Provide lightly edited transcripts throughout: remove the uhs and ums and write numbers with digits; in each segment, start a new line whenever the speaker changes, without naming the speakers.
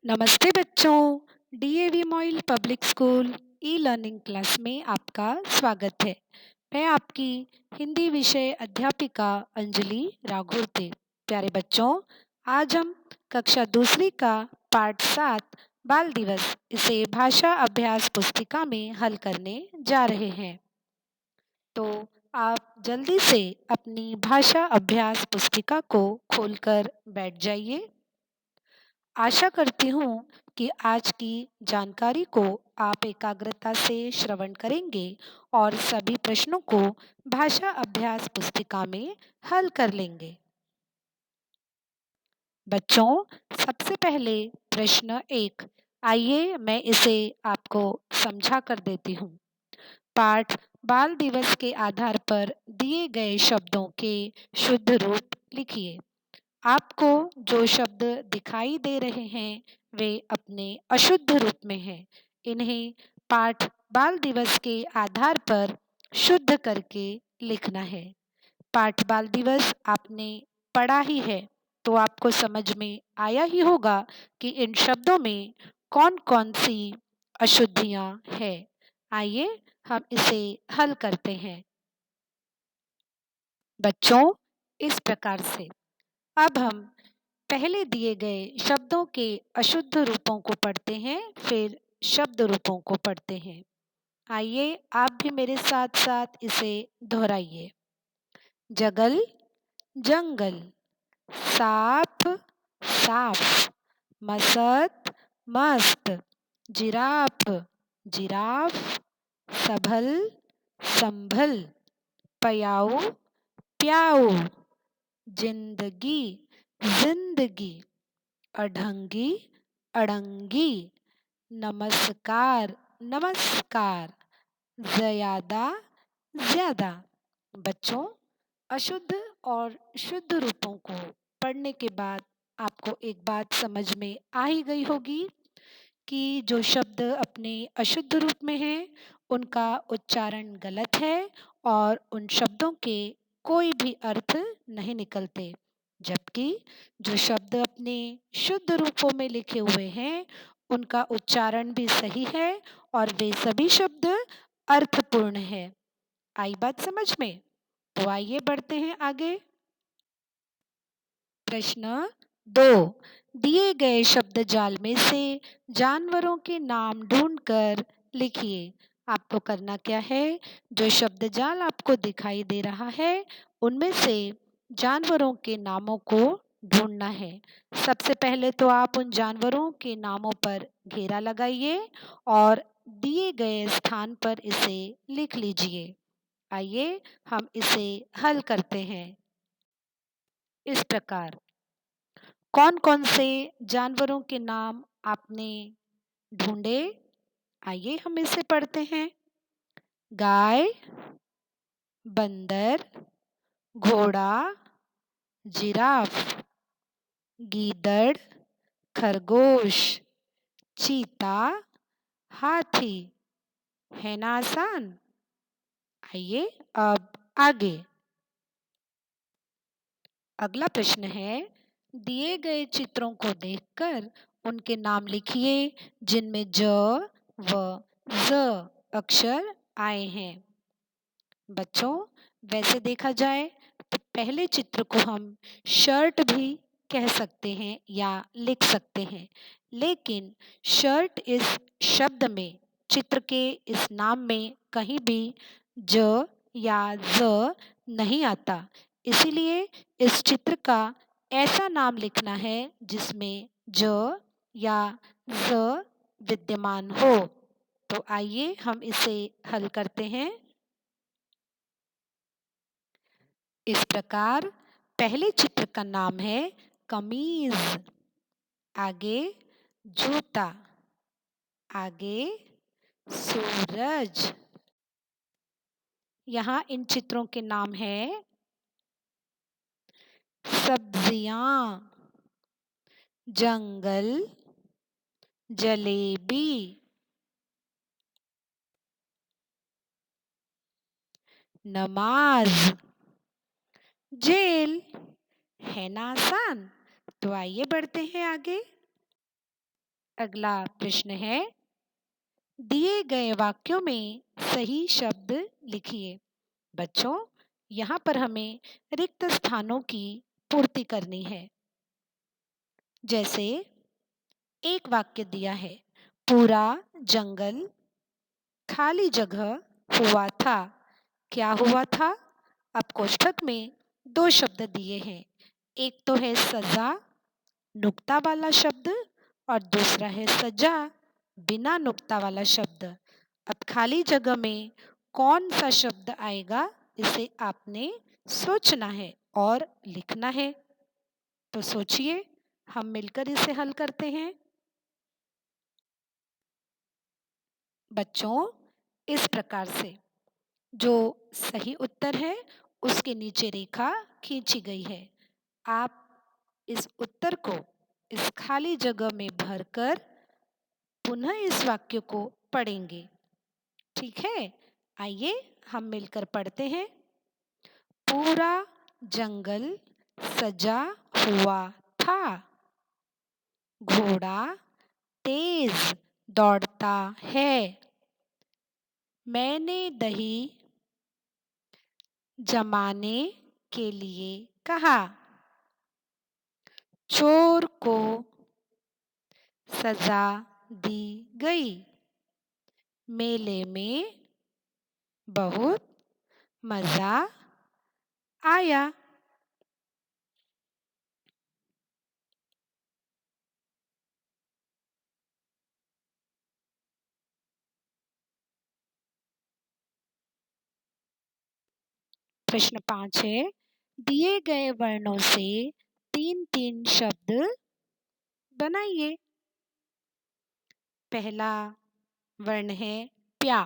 नमस्ते बच्चों। DAV MOIL public school e learning class में आपका स्वागत है। मैं आपकी हिंदी विषय अध्यापिका अंजलि राघोते। प्यारे बच्चों, आज हम कक्षा दूसरी का पाठ 7 बाल दिवस इसे भाषा अभ्यास पुस्तिका में हल करने जा रहे हैं। तो आप जल्दी से अपनी भाषा अभ्यास पुस्तिका को खोलकर बैठ जाइए। आशा करती हूँ कि आज की जानकारी को आप एकाग्रता से श्रवण करेंगे और सभी प्रश्नों को भाषा अभ्यास पुस्तिका में हल कर लेंगे। बच्चों, सबसे पहले प्रश्न 1, आइए मैं इसे आपको समझा कर देती हूँ। पाठ बाल दिवस के आधार पर दिए गए शब्दों के शुद्ध रूप लिखिए। आपको जो शब्द दिखाई दे रहे हैं वे अपने अशुद्ध रूप में हैं। इन्हें पाठ बाल दिवस के आधार पर शुद्ध करके लिखना है। पाठ बाल दिवस आपने पढ़ा ही है तो आपको समझ में आया ही होगा कि इन शब्दों में कौन कौन सी अशुद्धियां हैं। आइए हम इसे हल करते हैं। बच्चों, इस प्रकार से अब हम पहले दिए गए शब्दों के अशुद्ध रूपों को पढ़ते हैं, फिर शब्द रूपों को पढ़ते हैं। आइए आप भी मेरे साथ साथ इसे दोहराइए। जगल, जंगल, साफ, साफ, मसत, मस्त, जिराफ, जिराफ, संभल, संभल, प्याऊ, प्याऊ, जिंदगी, जिंदगी, अढंगी, अड़ंगी, नमस्कार, नमस्कार, ज्यादा, ज्यादा। बच्चों, अशुद्ध और शुद्ध रूपों को पढ़ने के बाद आपको एक बात समझ में आ ही गई होगी कि जो शब्द अपने अशुद्ध रूप में हैं उनका उच्चारण गलत है और उन शब्दों के कोई भी अर्थ नहीं निकलते, जबकि जो शब्द अपने शुद्ध रूपों में लिखे हुए हैं उनका उच्चारण भी सही है और वे सभी शब्द अर्थपूर्ण है। आई बात समझ में? तो आइए बढ़ते हैं आगे। प्रश्न 2, दिए गए शब्द जाल में से जानवरों के नाम ढूंढकर लिखिए। आपको करना क्या है, जो शब्द जाल आपको दिखाई दे रहा है उनमें से जानवरों के नामों को ढूंढना है। सबसे पहले तो आप उन जानवरों के नामों पर घेरा लगाइए और दिए गए स्थान पर इसे लिख लीजिए। आइए हम इसे हल करते हैं। इस प्रकार कौन कौन से जानवरों के नाम आपने ढूंढे? आइए हम इसे पढ़ते हैं। गाय, बंदर, घोड़ा, जिराफ, गीदड़, खरगोश, चीता, हाथी। है ना आसान? आइए अब आगे। अगला प्रश्न है, दिए गए चित्रों को देखकर उनके नाम लिखिए जिनमें ज व ज अक्षर आए हैं। बच्चों, वैसे देखा जाए तो पहले चित्र को हम शर्ट भी कह सकते हैं या लिख सकते हैं, लेकिन शर्ट इस शब्द में, चित्र के इस नाम में कहीं भी ज या ज नहीं आता। इसीलिए इस चित्र का ऐसा नाम लिखना है जिसमें ज या ज विद्यमान हो। तो आइए हम इसे हल करते हैं। इस प्रकार पहले चित्र का नाम है कमीज, आगे जूता, आगे सूरज। यहाँ इन चित्रों के नाम है सब्जियां, जंगल, जलेबी, नमाज, जेल। है ना आसान? तो आइए बढ़ते हैं आगे। अगला प्रश्न है, दिए गए वाक्यों में सही शब्द लिखिए। बच्चों, यहाँ पर हमें रिक्त स्थानों की पूर्ति करनी है। जैसे एक वाक्य दिया है, पूरा जंगल खाली जगह हुआ था। क्या हुआ था? अब कोष्ठक में दो शब्द दिए हैं। एक तो है सजा, नुक्ता वाला शब्द, और दूसरा है सजा, बिना नुक्ता वाला शब्द। अब खाली जगह में कौन सा शब्द आएगा, इसे आपने सोचना है और लिखना है। तो सोचिए, हम मिलकर इसे हल करते हैं। बच्चों, इस प्रकार से जो सही उत्तर है उसके नीचे रेखा खींची गई है। आप इस उत्तर को इस खाली जगह में भरकर पुनः इस वाक्य को पढ़ेंगे। ठीक है? आइए हम मिलकर पढ़ते हैं। पूरा जंगल सजा हुआ था। घोड़ा तेज दौड़ता है। मैंने दही जमाने के लिए कहा। चोर को सजा दी गई। मेले में बहुत मजा आया। प्रश्न 5 है, दिए गए वर्णों से तीन तीन शब्द बनाइए। पहला वर्ण है प्या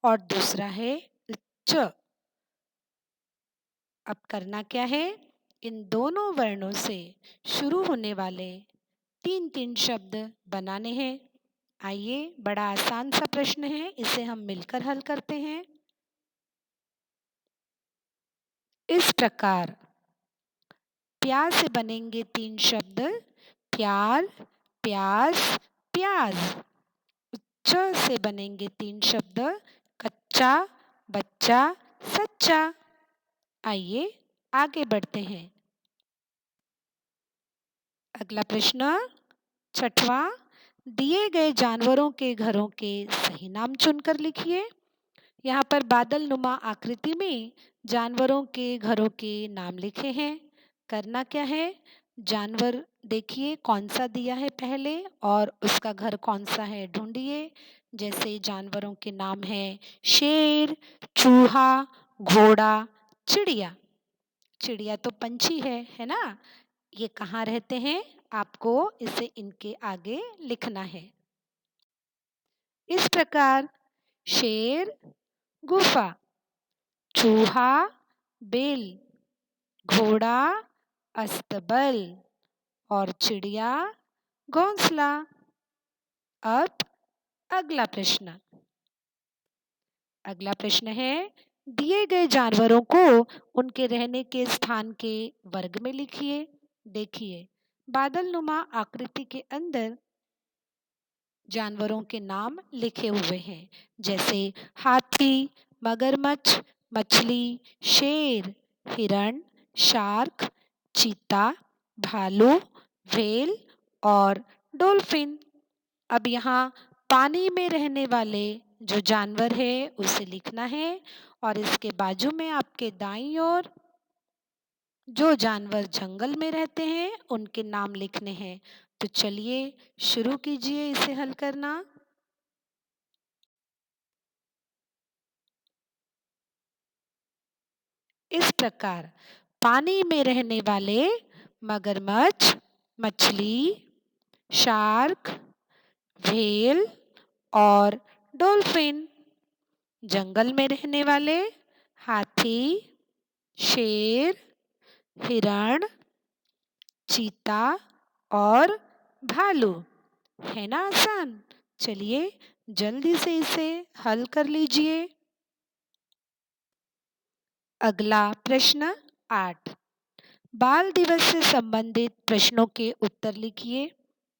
और दूसरा है च। अब करना क्या है? इन दोनों वर्णों से शुरू होने वाले तीन तीन शब्द बनाने हैं। आइए, बड़ा आसान सा प्रश्न है, इसे हम मिलकर हल करते हैं। इस प्रकार प्याज से बनेंगे तीन शब्द, प्यार, प्याज, प्याज। च से बनेंगे तीन शब्द, कच्चा, बच्चा, सच्चा। आइए आगे बढ़ते हैं। अगला प्रश्न छठवां, दिए गए जानवरों के घरों के सही नाम चुनकर लिखिए। यहाँ पर बादल नुमा आकृति में जानवरों के घरों के नाम लिखे हैं। करना क्या है? जानवर देखिए कौन सा दिया है पहले और उसका घर कौन सा है ढूंढिए। जैसे जानवरों के नाम है शेर, चूहा, घोड़ा, चिड़िया। चिड़िया तो पंछी है ना? ये कहाँ रहते हैं? आपको इसे इनके आगे लिखना है। इस प्रकार शेर गुफा, चूहा बिल, घोड़ा अस्तबल और चिड़िया घोंसला। अब अगला प्रश्न। अगला प्रश्न है, दिए गए जानवरों को उनके रहने के स्थान के वर्ग में लिखिए। देखिए, बादल नुमा आकृति के अंदर जानवरों के नाम लिखे हुए हैं। जैसे हाथी, मगरमच्छ, मछली, शेर, हिरण, शार्क, चीता, भालू, व्हेल और डॉल्फिन। अब यहाँ पानी में रहने वाले जो जानवर है उसे लिखना है और इसके बाजू में आपके दाईं ओर जो जानवर जंगल में रहते हैं उनके नाम लिखने हैं। तो चलिए शुरू कीजिए इसे हल करना। इस प्रकार पानी में रहने वाले मगरमच्छ, मछली, शार्क, व्हेल और डॉल्फिन। जंगल में रहने वाले हाथी, शेर, हिरण, चीता और भालू। है ना आसान? चलिए जल्दी से इसे हल कर लीजिए। अगला प्रश्न 8, बाल दिवस से संबंधित प्रश्नों के उत्तर लिखिए।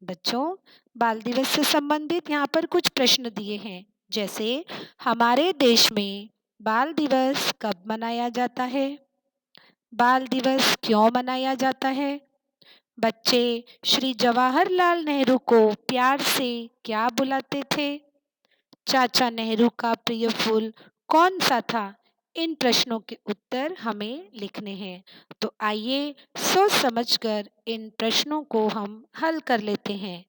बच्चों, बाल दिवस से संबंधित यहाँ पर कुछ प्रश्न दिए हैं, जैसे हमारे देश में बाल दिवस कब मनाया जाता है? बाल दिवस क्यों मनाया जाता है? बच्चे श्री जवाहरलाल नेहरू को प्यार से क्या बुलाते थे? चाचा नेहरू का प्रिय फूल कौन सा था? इन प्रश्नों के उत्तर हमें लिखने हैं। तो आइए सोच समझकर इन प्रश्नों को हम हल कर लेते हैं।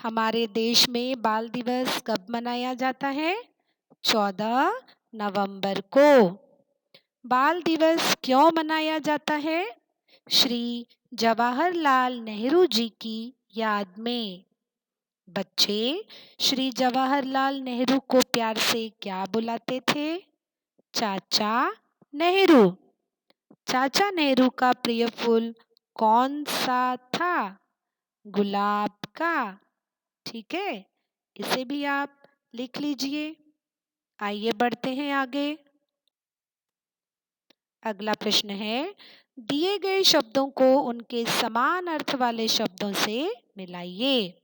हमारे देश में बाल दिवस कब मनाया जाता है? 14 नवंबर को। बाल दिवस क्यों मनाया जाता है? श्री जवाहरलाल नेहरू जी की याद में। बच्चे श्री जवाहरलाल नेहरू को प्यार से क्या बुलाते थे? चाचा नेहरू। चाचा नेहरू का प्रिय फूल कौन सा था? गुलाब का। ठीक है, इसे भी आप लिख लीजिए। आइए बढ़ते हैं आगे। अगला प्रश्न है, दिए गए शब्दों को उनके समान अर्थ वाले शब्दों से मिलाइए।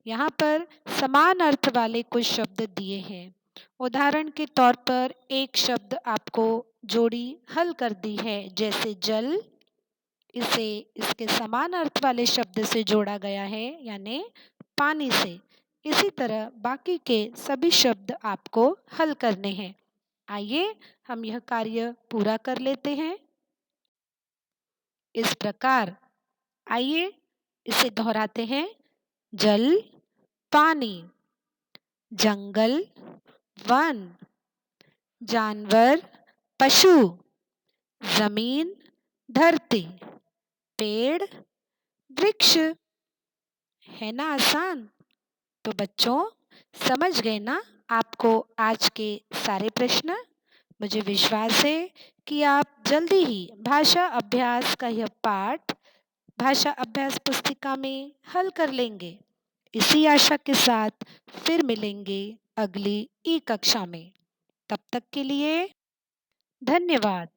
यहाँ पर समान अर्थ वाले कुछ शब्द दिए हैं। उदाहरण के तौर पर एक शब्द आपको जोड़ी हल कर दी है, जैसे जल, इसे इसके समान अर्थ वाले शब्द से जोड़ा गया है, यानी पानी से। इसी तरह बाकी के सभी शब्द आपको हल करने हैं। आइए हम यह कार्य पूरा कर लेते हैं। इस प्रकार आइए इसे दोहराते हैं। जल, पानी, जंगल, वन, जानवर, पशु, जमीन, धरती, पेड़, वृक्ष। है ना आसान? तो बच्चों, समझ गए ना आपको आज के सारे प्रश्न? मुझे विश्वास है कि आप जल्दी ही भाषा अभ्यास का यह पाठ भाषा अभ्यास पुस्तिका में हल कर लेंगे। इसी आशा के साथ फिर मिलेंगे अगली ई कक्षा में। तब तक के लिए धन्यवाद।